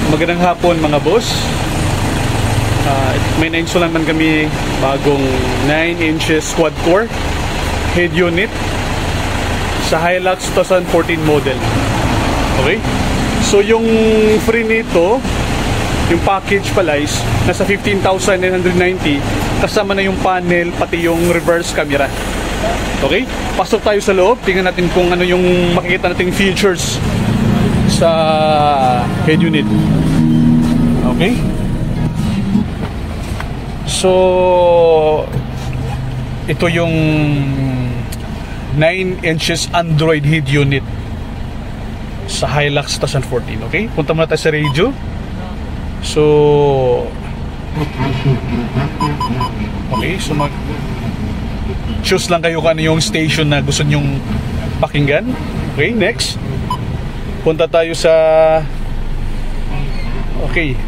Magandang hapon mga boss. May na-install naman kami bagong 9 inches quad core head unit sa Hilux 2014 model. Okay? So yung free nito, yung package pala is nasa 15,990 kasama na yung panel pati yung reverse camera. Okay? Pasok tayo sa loob, tingnan natin kung ano yung makikita nating features sa head unit. Okay? So ito yung 9 inches Android head unit sa Hilux 2014. Okay? Punta muna tayo sa radio. So okay, so choose lang kayo kung ano yung station na gusto nyong pakinggan. Okay, next. Punta tayo sa okay.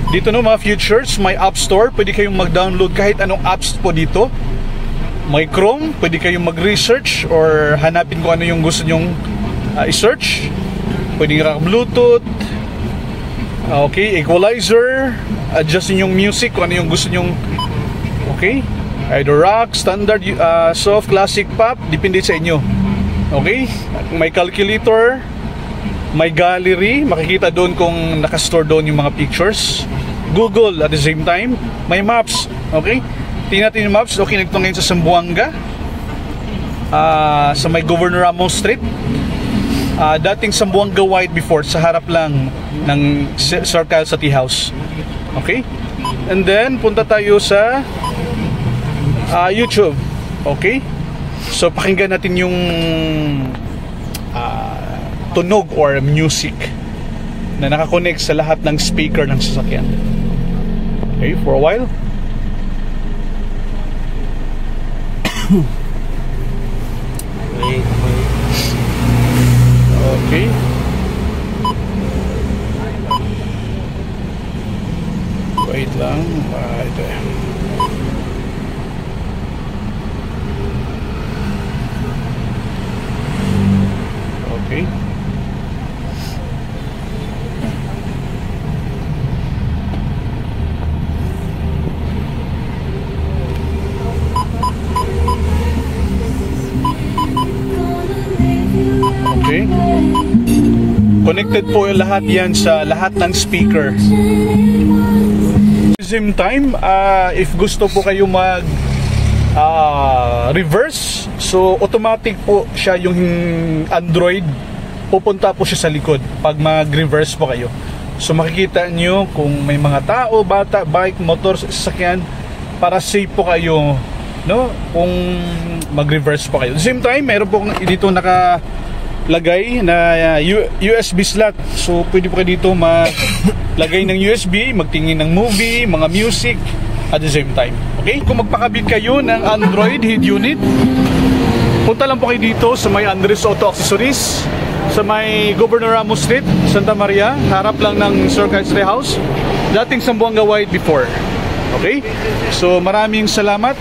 Dito no mga features, may App Store, pwede kayong mag-download kahit anong apps po dito. May Chrome, pwede kayong mag-research or hanapin kung ano yung gusto nyong i-search. Pwede nga Bluetooth. Okay, equalizer, adjustin yung music kung ano yung gusto nyong. Okay, either rock, standard, soft, classic, pop, depende sa inyo. Okay, may calculator, may gallery, makikita doon kung nakastore doon yung mga pictures. Google at the same time, may maps. Okay, tingnan natin yung maps. Okay, nagtungo ngayon sa Zamboanga, sa may Governor Ramos Street. Dating Zamboanga White before, sa harap lang ng Circle sa Tea House. Okay, and then punta tayo sa YouTube. Okay, so pakinggan natin yung tunog or music na nakakonect sa lahat ng speaker ng sasakyan. Okay, for a while. Okay. Wait lang. Okay. Okay. Connected po yung lahat yan sa lahat ng speaker. At the same time, if gusto po kayo mag reverse, so automatic po siya yung Android, pupunta po siya sa likod pag mag-reverse po kayo. So makikita nyo kung may mga tao, bata, bike, motor, sasakyan, para safe po kayo, no? Kung mag-reverse po kayo. At the same time, meron po dito nakalagay na USB slot. So pwede po kayo dito maglagay ng USB, magtingin ng movie, mga music at the same time. Okay? Kung magpakabit kayo ng Android head unit, punta lang po kayo dito sa may Andres Auto Accessories, sa may Governor Ramos Street, Santa Maria, harap lang ng Circle Tea House, dating Zamboanga White before. Okay? So maraming salamat.